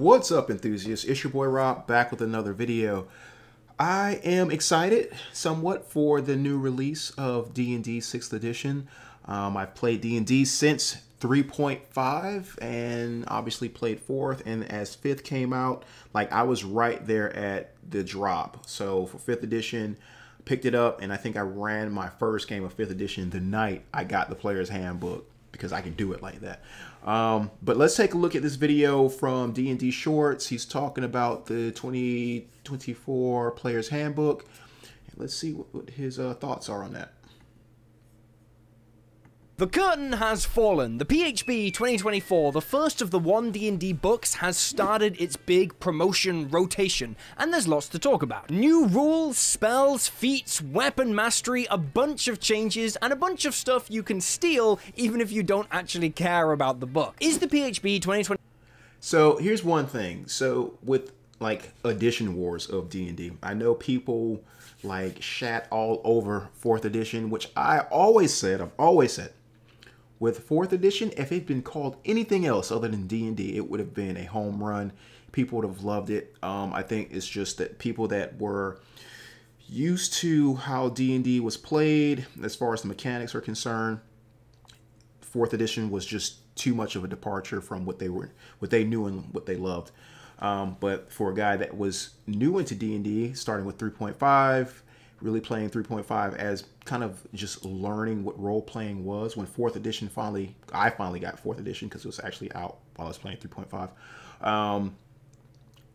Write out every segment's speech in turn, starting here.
What's up, enthusiasts? It's your boy Rob, back with another video. I am excited somewhat for the new release of D&D 6th edition. I've played D&D since 3.5 and obviously played 4th, and as 5th came out, like, I was right there at the drop. So for 5th edition, picked it up, and I think I ran my first game of 5th edition the night I got the player's handbook, because I can do it like that. But let's take a look at this video from D&D Shorts. He's talking about the 2024 Player's Handbook. And let's see what his thoughts are on that. The curtain has fallen. The PHB 2024, the first of the 1D&D books, has started its big promotion rotation, and there's lots to talk about. New rules, spells, feats, weapon mastery, a bunch of changes, and a bunch of stuff you can steal even if you don't actually care about the book. Is the PHB 2020... So here's one thing. So with like edition wars of D&D, I know people like shat all over 4th edition, which I've always said, with 4th edition, if it'd been called anything else other than D&D, it would have been a home run. People would have loved it. I think it's just that people that were used to how D&D was played, as far as the mechanics are concerned, 4th edition was just too much of a departure from what they knew and what they loved. But for a guy that was new into D&D, starting with 3.5, really playing 3.5 as kind of just learning what role-playing was, when 4th edition I finally got 4th edition because it was actually out while I was playing 3.5.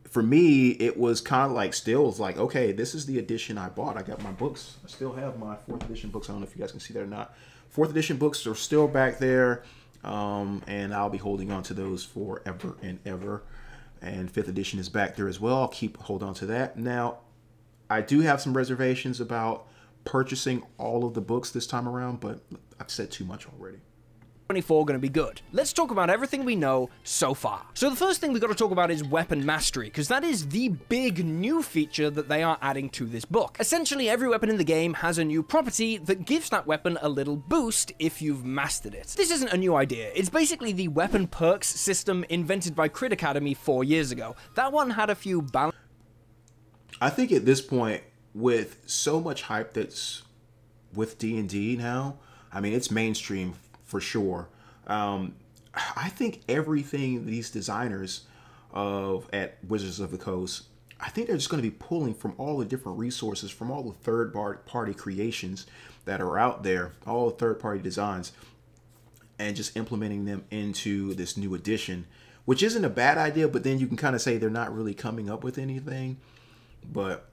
For me, it was kind of like, okay, this is the edition I bought. I got my books. I still have my 4th edition books. I don't know if you guys can see that or not. 4th edition books are still back there, and I'll be holding on to those forever and ever. And 5th edition is back there as well. I'll hold on to that. Now, I do have some reservations about purchasing all of the books this time around, but I've said too much already. 24 going to be good. Let's talk about everything we know so far. So the first thing we've got to talk about is weapon mastery, because that is the big new feature that they are adding to this book. Essentially, every weapon in the game has a new property that gives that weapon a little boost if you've mastered it. This isn't a new idea. It's basically the weapon perks system invented by Crit Academy 4 years ago. That one had a few balance. I think at this point, with so much hype that's with D&D now, I mean, it's mainstream for sure. I think everything these designers at Wizards of the Coast, I think they're just going to be pulling from all the different resources, from all the third-party creations that are out there, all the third-party designs, and just implementing them into this new edition, which isn't a bad idea, but then you can kind of say they're not really coming up with anything. But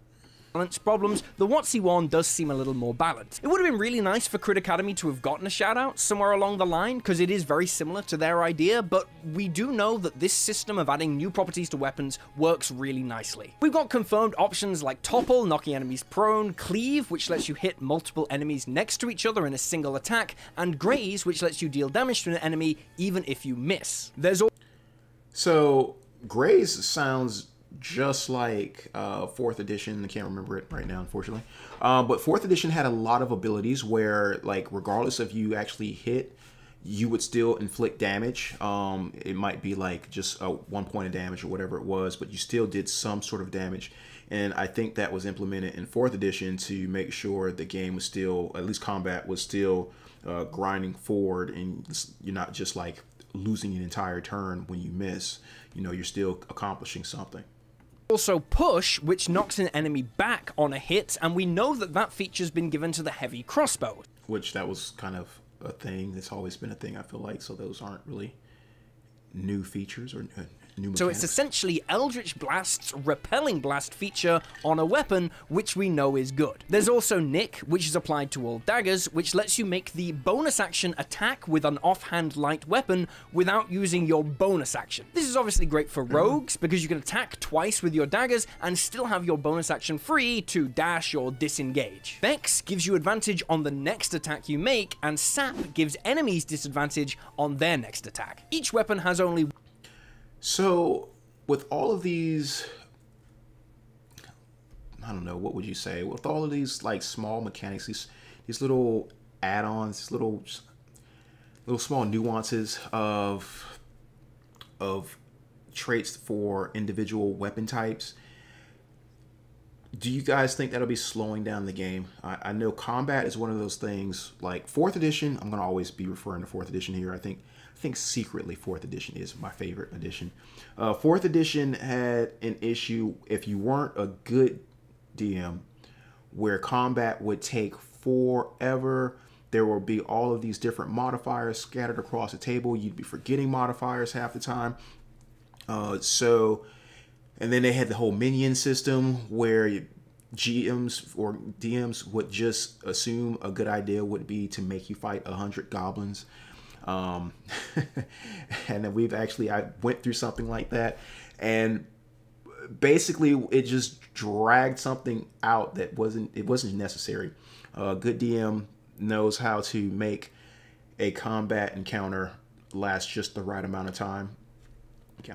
problems, the WotC one does seem a little more balanced. It would have been really nice for Crit Academy to have gotten a shout out somewhere along the line, because it is very similar to their idea, but we do know that this system of adding new properties to weapons works really nicely. We've got confirmed options like Topple, knocking enemies prone, Cleave, which lets you hit multiple enemies next to each other in a single attack, and Graze, which lets you deal damage to an enemy even if you miss. So Graze sounds just like 4th edition. I can't remember it right now, unfortunately. But 4th edition had a lot of abilities where, like, regardless of you actually hit, you would still inflict damage. It might be like just 1 point of damage or whatever it was, but you still did some sort of damage. And I think that was implemented in 4th edition to make sure the game was still, at least combat was still grinding forward, and you're not just like losing an entire turn when you miss. You know, you're still accomplishing something. Also Push, which knocks an enemy back on a hit, and we know that that feature's been given to the heavy crossbow. Which that was kind of a thing. It's always been a thing, I feel like, so those aren't really new features or new mechanics. So it's essentially Eldritch Blast's Repelling Blast feature on a weapon, which we know is good. There's also Nick, which is applied to all daggers, which lets you make the bonus action attack with an offhand light weapon without using your bonus action. This is obviously great for rogues, because you can attack twice with your daggers and still have your bonus action free to dash or disengage. Vex gives you advantage on the next attack you make, and Sap gives enemies disadvantage on their next attack. Each weapon has only... So, with all of these, I don't know, what would you say? With all of these, like, small mechanics, these little add-ons, these little small nuances of traits for individual weapon types. Do you guys think that'll be slowing down the game? I know combat is one of those things, like 4th edition, I'm going to always be referring to 4th edition here. I think secretly 4th edition is my favorite edition. 4th edition had an issue if you weren't a good DM where combat would take forever. There will be all of these different modifiers scattered across the table. You'd be forgetting modifiers half the time. And then they had the whole minion system where GMs or DMs would just assume a good idea would be to make you fight 100 goblins. And then I went through something like that, and basically it just dragged something out that wasn't necessary. A good DM knows how to make a combat encounter last just the right amount of time.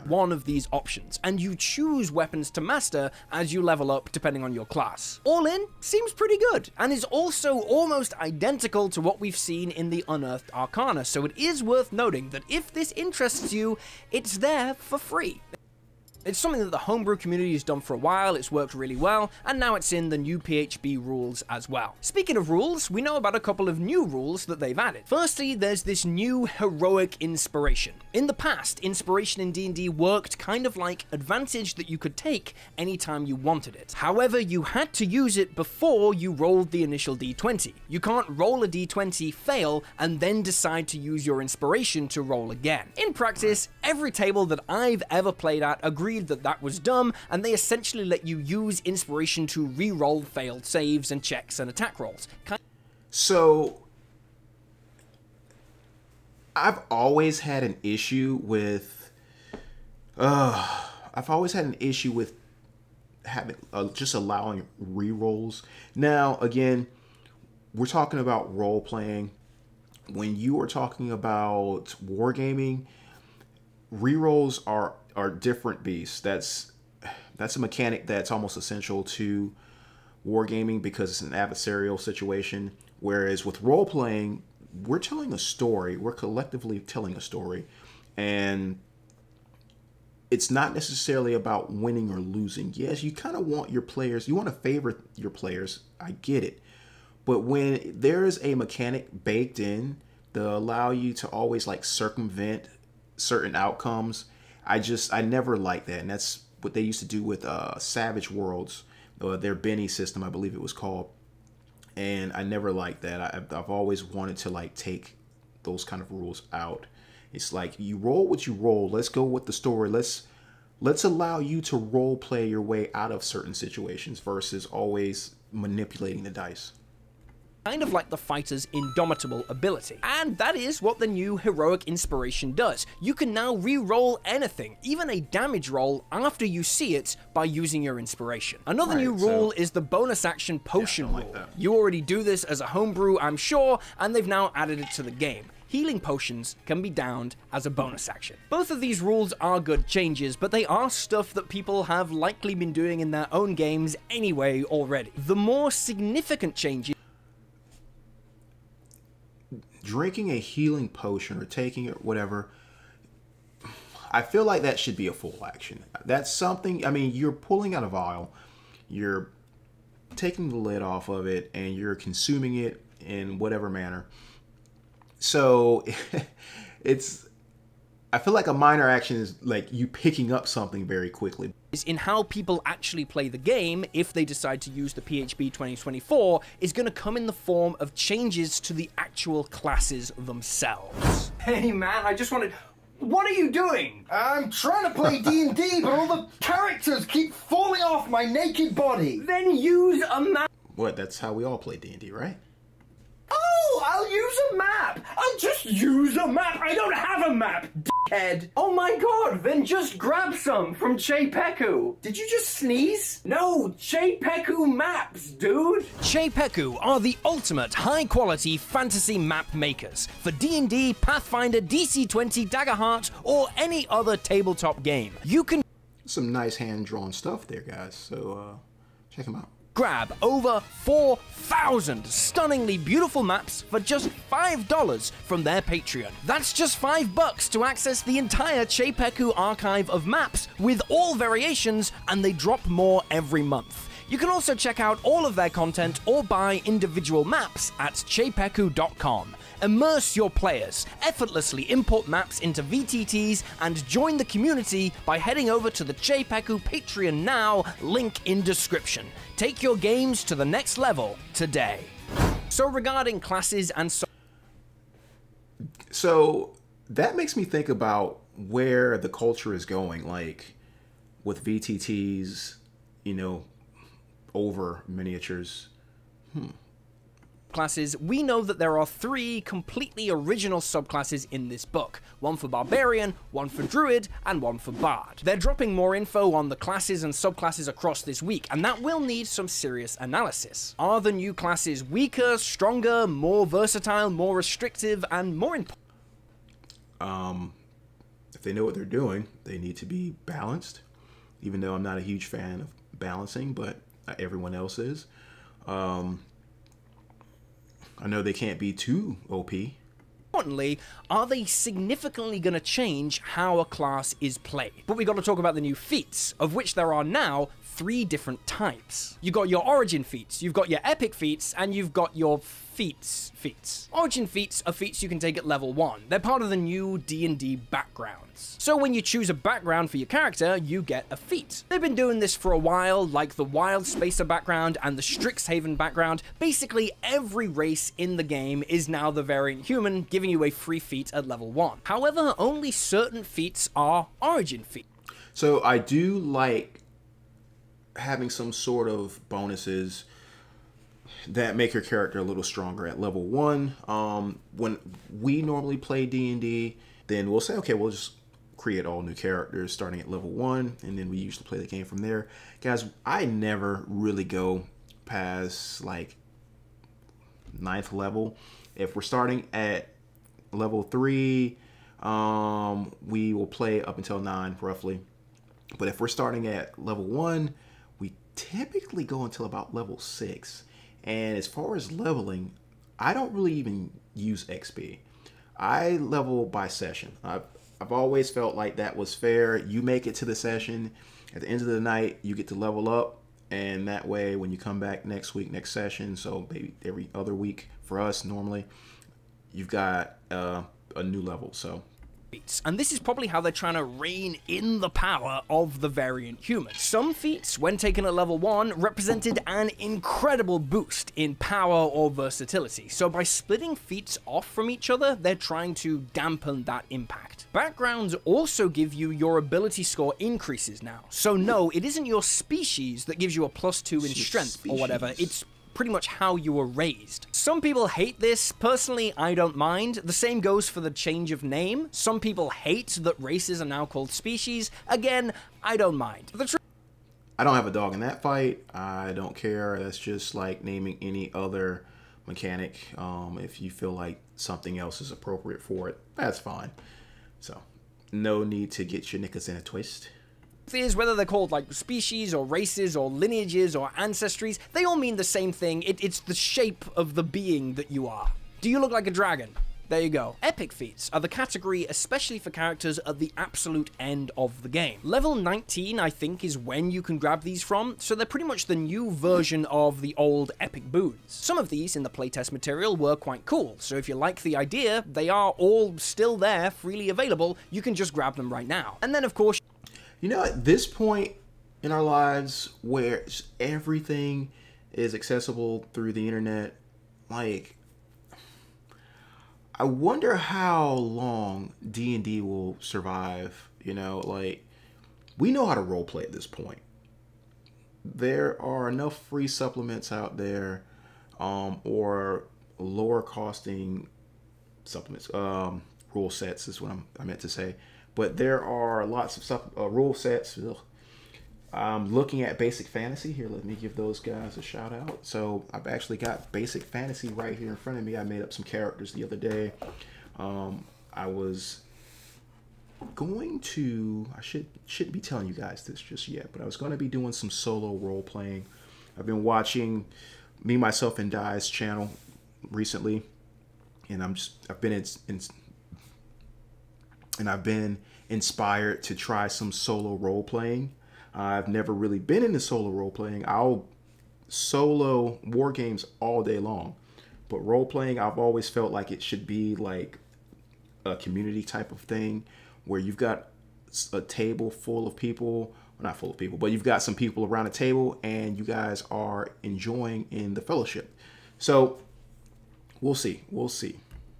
One of these options, and you choose weapons to master as you level up depending on your class. All in, seems pretty good, and is also almost identical to what we've seen in the Unearthed Arcana, so it is worth noting that if this interests you, it's there for free. It's something that the homebrew community has done for a while, it's worked really well, and now it's in the new PHB rules as well. Speaking of rules, we know about a couple of new rules that they've added. Firstly, there's this new heroic inspiration. In the past, inspiration in D&D worked kind of like advantage that you could take anytime you wanted it. However, you had to use it before you rolled the initial d20. You can't roll a d20, fail, and then decide to use your inspiration to roll again. In practice, every table that I've ever played at agreed that was dumb, and they essentially let you use inspiration to re-roll failed saves and checks and attack rolls. So I've always had an issue with having just allowing re-rolls. Now again, we're talking about role playing. When you are talking about wargaming, re-rolls are different beasts. That's a mechanic that's almost essential to wargaming because it's an adversarial situation. Whereas with role playing, we're telling a story. We're collectively telling a story, and it's not necessarily about winning or losing. Yes, you kind of want your players. You want to favor your players. I get it, but when there is a mechanic baked in that allow you to always like circumvent certain outcomes, I never liked that, and that's what they used to do with Savage Worlds, their Benny system, I believe it was called, and I never liked that. I've always wanted to like take those kind of rules out. It's like you roll what you roll. Let's go with the story. Let's allow you to role play your way out of certain situations versus always manipulating the dice. Kind of like the fighter's indomitable ability. And that is what the new heroic inspiration does. You can now re-roll anything, even a damage roll, after you see it by using your inspiration. Another new rule is the bonus action potion rule. You already do this as a homebrew, I'm sure, and they've now added it to the game. Healing potions can be downed as a bonus action. Both of these rules are good changes, but they are stuff that people have likely been doing in their own games anyway already. The more significant changes drinking a healing potion or taking it, whatever, I feel like that should be a full action. That's something, I mean, you're pulling out a vial, you're taking the lid off of it, and you're consuming it in whatever manner. So I feel like a minor action is like you picking up something very quickly. Is in how people actually play the game, if they decide to use the PHB 2024, is going to come in the form of changes to the actual classes themselves. Hey man, I just wanted... What are you doing? I'm trying to play D&D, but all the characters keep falling off my naked body. Then use a map. What, that's how we all play D&D, right? Oh, I'll use a map. I'll just use a map. I don't have a map, dickhead. Oh my god, then just grab some from Chepeku. Did you just sneeze? No, Chepeku maps, dude. Chepeku are the ultimate high-quality fantasy map makers for D&D, Pathfinder, DC-20, Daggerheart, or any other tabletop game. You can... Some nice hand-drawn stuff there, guys, so check them out. grab over 4,000 stunningly beautiful maps for just $5 from their Patreon. That's just $5 to access the entire Cheipeku archive of maps with all variations, and they drop more every month. You can also check out all of their content or buy individual maps at cheipeku.com. Immerse your players, effortlessly import maps into VTTs, and join the community by heading over to the Cheipeku Patreon now, link in description. Take your games to the next level today. So regarding classes and So that makes me think about where the culture is going, like with VTTs, you know, over miniatures. classes, we know that there are 3 completely original subclasses in this book. One for Barbarian, one for Druid, and one for Bard. They're dropping more info on the classes and subclasses across this week, and that will need some serious analysis. Are the new classes weaker, stronger, more versatile, more restrictive, and more important? If they know what they're doing, they need to be balanced, even though I'm not a huge fan of balancing, but everyone else is. I know they can't be too OP. Importantly, are they significantly going to change how a class is played? But we got to talk about the new feats, of which there are now 3 different types. You've got your origin feats, you've got your epic feats, and you've got your feats. Origin feats are feats you can take at level 1. They're part of the new D&D backgrounds. So when you choose a background for your character, you get a feat. They've been doing this for a while, like the Wild Spacer background and the Strixhaven background. Basically, every race in the game is now the variant human, giving you a free feat at level 1. However, only certain feats are origin feats. So I do like having some sort of bonuses that make your character a little stronger at level 1. When we normally play D&D, then we'll say, okay, we'll just create all new characters starting at level 1, and then we usually play the game from there. Guys, I never really go past like 9th level. If we're starting at level 3, we will play up until 9 roughly. But if we're starting at level 1, we typically go until about level 6. And as far as leveling, I don't really even use XP. I level by session. I've always felt like that was fair. You make it to the session. At the end of the night, you get to level up. And that way, when you come back next week, next session, so maybe every other week for us normally, you've got a new level. So. And this is probably how they're trying to rein in the power of the variant human. Some feats, when taken at level 1, represented an incredible boost in power or versatility. So by splitting feats off from each other, they're trying to dampen that impact. Backgrounds also give you your ability score increases now. So no, it isn't your species that gives you a +2 in strength or whatever. It's pretty much how you were raised. Some people hate this. Personally, I don't mind. The same goes for the change of name. Some people hate that races are now called species. Again, I don't mind. I don't have a dog in that fight. I don't care. That's just like naming any other mechanic. If you feel like something else is appropriate for it, that's fine. So, no need to get your knickers in a twist. Is whether they're called like species or races or lineages or ancestries, they all mean the same thing. It's the shape of the being that you are. Do you look like a dragon? There you go. Epic feats are the category especially for characters at the absolute end of the game. Level 19, I think, is when you can grab these from, so they're pretty much the new version of the old epic boons. Some of these in the playtest material were quite cool, so if you like the idea, they are all still there, freely available. You can just grab them right now. And then, of course, you know, at this point in our lives where everything is accessible through the internet, like, I wonder how long D&D will survive. You know, like, we know how to roleplay at this point. There are enough free supplements out there, or lower costing supplements, rule sets is what I meant to say. But there are lots of stuff, rule sets. I'm looking at Basic Fantasy here. Let me give those guys a shout out. So I've actually got Basic Fantasy right here in front of me. I made up some characters the other day. I was going to, I shouldn't be telling you guys this just yet, but I was going to be doing some solo role playing I've been watching Me, Myself, and Die's channel recently, and I've been inspired to try some solo role playing. I've never really been into solo role playing. I'll solo war games all day long, but role playing, I've always felt like it should be like a community type of thing where you've got a table full of people, well, not full of people, but you've got some people around a table and you guys are enjoying in the fellowship. So we'll see.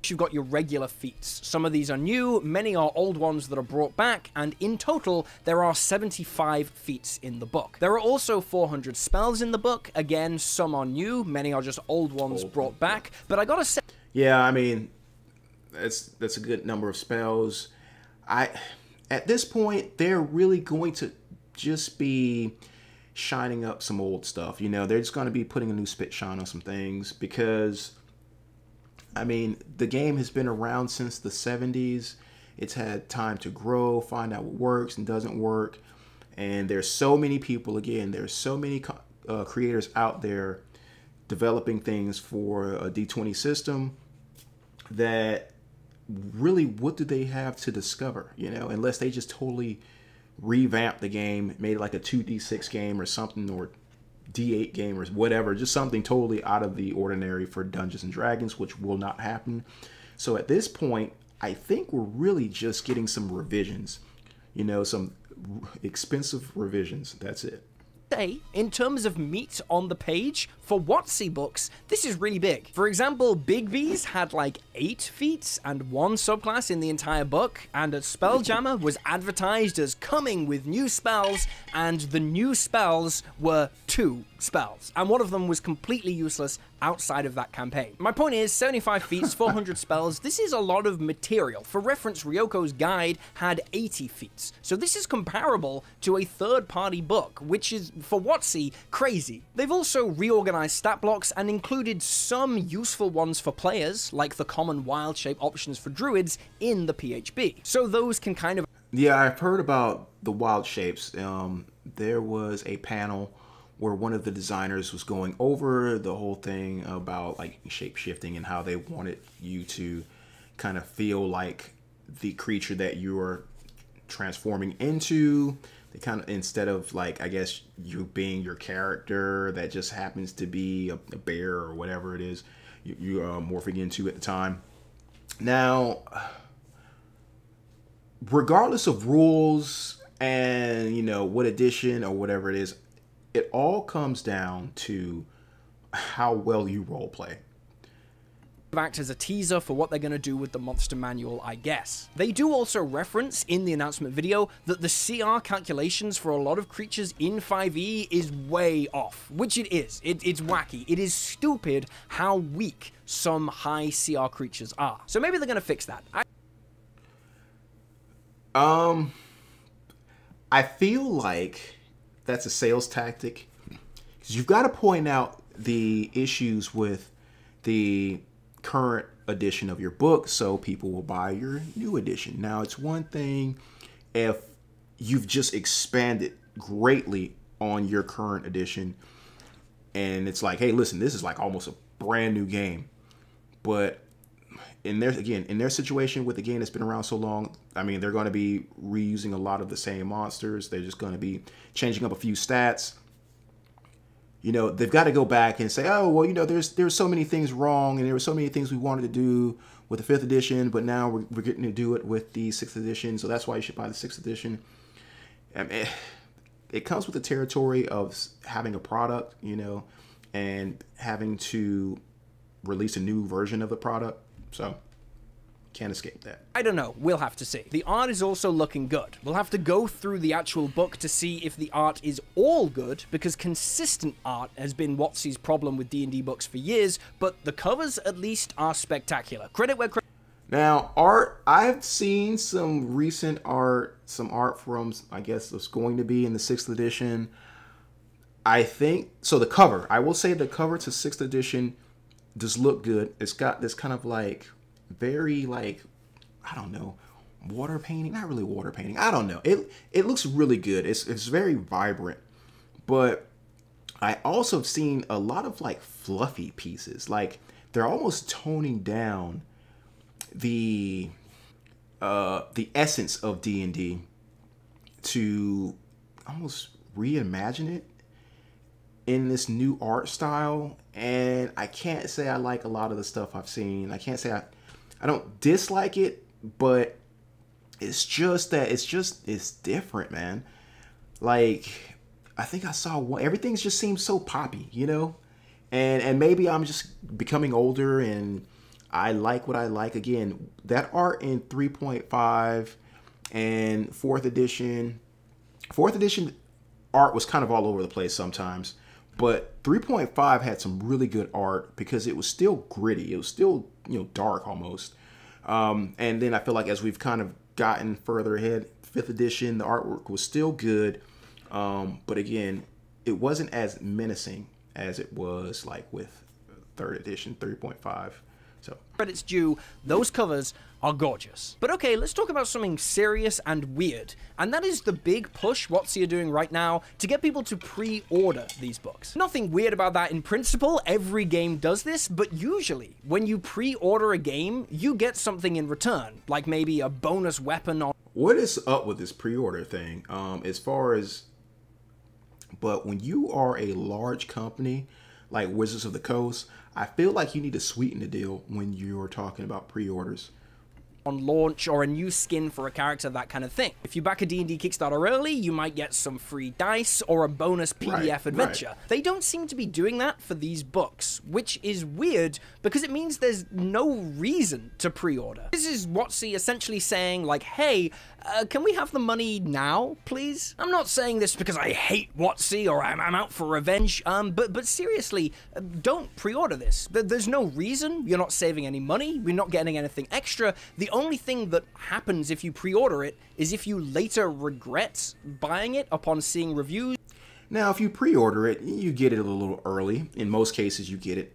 You've got your regular feats. Some of these are new, many are old ones that are brought back, and in total, there are 75 feats in the book. There are also 400 spells in the book. Again, some are new, many are just old ones brought back, but I gotta say... Yeah, I mean, that's a good number of spells. At this point, they're really going to just be shining up some old stuff. You know, they're just going to be putting a new spit shine on some things because... I mean, the game has been around since the 70s. It's had time to grow, find out what works and doesn't work. And there's so many people, again, there's so many creators out there developing things for a D20 system that really, what do they have to discover? You know, unless they just totally revamp the game, made it like a 2D6 game or something, or D8 game or whatever, just something totally out of the ordinary for Dungeons and Dragons, which will not happen. So at this point, I think we're really just getting some revisions, you know, some expensive revisions. That's it. In terms of meat on the page, for WotC books, this is really big. For example, Big B's had like 8 feats and 1 subclass in the entire book, and a Spelljammer was advertised as coming with new spells, and the new spells were 2 spells, and one of them was completely useless outside of that campaign. My point is, 75 feats, 400 spells, this is a lot of material. For reference, Ryoko's guide had 80 feats, so this is comparable to a third-party book, which is, for WotC, crazy. They've also reorganized stat blocks and included some useful ones for players, like the common wild shape options for druids in the PHB. So those can kind of... Yeah, I've heard about the wild shapes. There was a panel where one of the designers was going over the whole thing about like shape shifting and how they wanted you to kind of feel like the creature that you're transforming into. They kind of, instead of like, I guess you being your character that just happens to be a bear or whatever it is you are morphing into at the time. Now, regardless of rules and, you know, what edition or whatever it is, it all comes down to how well you role play. Act as a teaser for what they're going to do with the monster manual, I guess. They do also reference in the announcement video that the CR calculations for a lot of creatures in 5e is way off, which it is. It's wacky. It is stupid how weak some high CR creatures are. So maybe they're going to fix that. I feel like that's a sales tactic, because you've got to point out the issues with the current edition of your book so people will buy your new edition. Now, it's one thing if you've just expanded greatly on your current edition and it's like, hey, listen, this is like almost a brand new game. But in their situation with the game that's been around so long, I mean, they're going to be reusing a lot of the same monsters. They're just going to be changing up a few stats. You know, they've got to go back and say, oh, well, you know, there's so many things wrong, and there were so many things we wanted to do with the 5th edition, but now we're getting to do it with the 6th edition, so that's why you should buy the 6th edition. I mean, it comes with the territory of having a product, you know, and having to release a new version of the product. So, can't escape that. I don't know. We'll have to see. The art is also looking good. We'll have to go through the actual book to see if the art is all good, because consistent art has been WotC's problem with D&D books for years, but the covers at least are spectacular. Credit where credit... Now, art, I've seen some recent art, some art from, I guess it's going to be in the 6th edition. I think, so the cover, I will say the cover to 6th edition does look good. It's got this kind of like, very like, I don't know, water painting, not really water painting, I don't know. It looks really good. It's very vibrant, but I also have seen a lot of like fluffy pieces. Like they're almost toning down the essence of D&D to almost reimagine it in this new art style. And I can't say I like a lot of the stuff I've seen. I can't say I don't dislike it, but it's just that it's different, man. Like I think I saw one, everything's just seems so poppy, you know? And maybe I'm just becoming older and I like what I like. Again, that art in 3.5 and 4th edition. 4th edition art was kind of all over the place sometimes, but 3.5 had some really good art because it was still gritty. It was still, you know, dark almost. And then I feel like as we've kind of gotten further ahead, 5th edition, the artwork was still good. But again, it wasn't as menacing as it was like with 3rd edition, 3.5. So credit's due, those covers are gorgeous. But okay, let's talk about something serious and weird, and that is the big push WotC are doing right now to get people to pre-order these books. Nothing weird about that in principle, every game does this, but usually when you pre-order a game, you get something in return, like maybe a bonus weapon or... What is up with this pre-order thing? But when you are a large company like Wizards of the Coast, I feel like you need to sweeten the deal when you're talking about pre-orders. On launch or a new skin for a character, that kind of thing. If you back a D&D Kickstarter early, you might get some free dice or a bonus PDF adventure. Right. They don't seem to be doing that for these books, which is weird because it means there's no reason to pre-order. This is WotC essentially saying like, hey, can we have the money now, please? I'm not saying this because I hate WotC or I'm out for revenge, but seriously, don't pre-order this. There's no reason. You're not saving any money. You're not getting anything extra. The only thing that happens if you pre-order it is if you later regret buying it upon seeing reviews. Now, if you pre-order it, you get it a little early. In most cases, you get it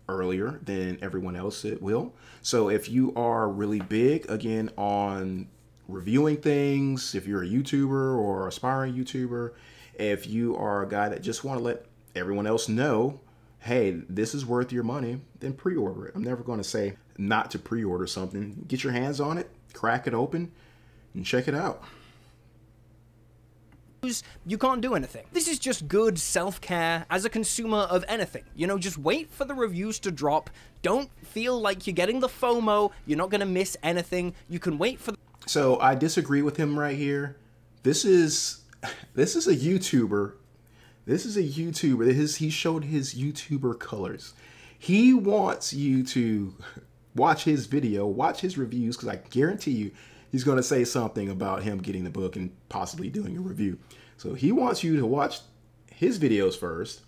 earlier than everyone else it will. So if you are really big, again, on reviewing things, if you're a YouTuber or aspiring YouTuber, if you are a guy that just want to let everyone else know, hey, this is worth your money, then pre-order it. I'm never going to say not to pre-order something. Get your hands on it, crack it open, and check it out. You can't do anything. This is just good self-care as a consumer of anything. You know, just wait for the reviews to drop. Don't feel like you're getting the FOMO. You're not going to miss anything. You can wait for... So I disagree with him right here. This is a YouTuber. This is a YouTuber. He showed his YouTuber colors. He wants you to watch his video, watch his reviews, because I guarantee you he's going to say something about him getting the book and possibly doing a review. So he wants you to watch his videos first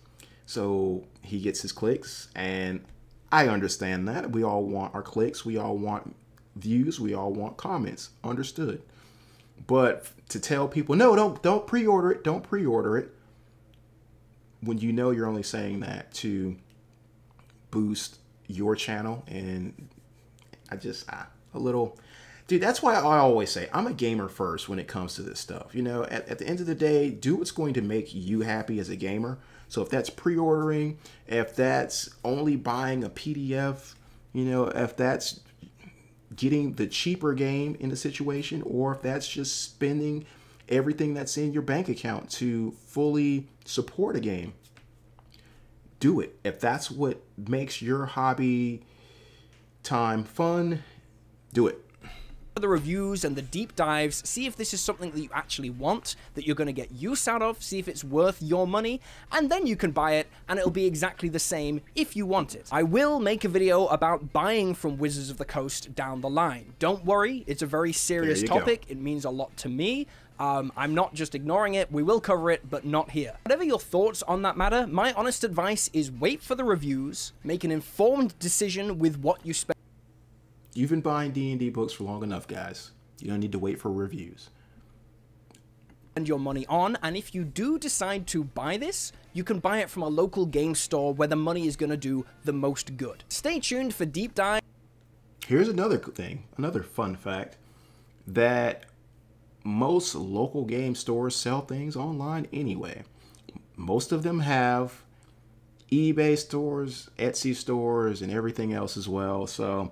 so he gets his clicks. And I understand that. We all want our clicks. We all want views. We all want comments. Understood. But to tell people, no, don't pre-order it. Don't pre-order it. When you know you're only saying that to boost your channel. And a little... Dude, that's why I always say I'm a gamer first when it comes to this stuff. You know, at the end of the day, do what's going to make you happy as a gamer. So if that's pre-ordering, if that's only buying a PDF, you know, if that's getting the cheaper game in a situation, or if that's just spending everything that's in your bank account to fully support a game, do it. If that's what makes your hobby time fun, do it. The reviews and the deep dives, see if this is something that you actually want, that you're going to get use out of, see if it's worth your money, and then you can buy it, and it'll be exactly the same if you want it. I will make a video about buying from Wizards of the Coast down the line. Don't worry, it's a very serious topic. It means a lot to me. I'm not just ignoring it. We will cover it, but not here. Whatever your thoughts on that matter, my honest advice is wait for the reviews, make an informed decision with what you spend. You've been buying D&D books for long enough, guys. You don't need to wait for reviews. And your money on, and if you do decide to buy this, you can buy it from a local game store where the money is going to do the most good. Stay tuned for deep dive. Here's another thing, another fun fact, that most local game stores sell things online anyway. most of them have eBay stores, Etsy stores, and everything else as well. So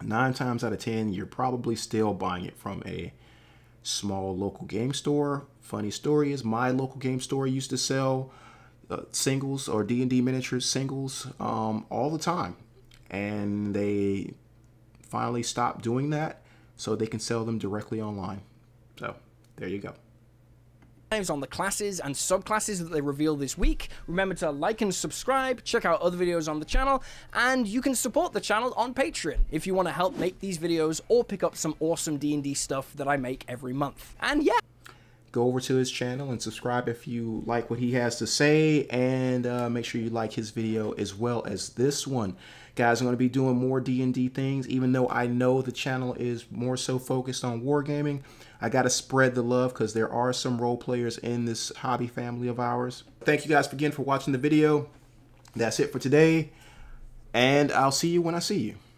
9 times out of 10, you're probably still buying it from a small local game store. Funny story is my local game store used to sell singles or D&D miniatures singles all the time. And they finally stopped doing that so they can sell them directly online. So there you go. On the classes and subclasses that they reveal this week. Remember to like and subscribe, check out other videos on the channel, and you can support the channel on Patreon if you want to help make these videos or pick up some awesome D&D stuff that I make every month. And yeah, go over to his channel and subscribe if you like what he has to say, and make sure you like his video as well as this one. Guys, I'm going to be doing more D&D things, even though I know the channel is more so focused on wargaming. I got to spread the love because there are some role players in this hobby family of ours. Thank you guys again for watching the video. That's it for today, and I'll see you when I see you.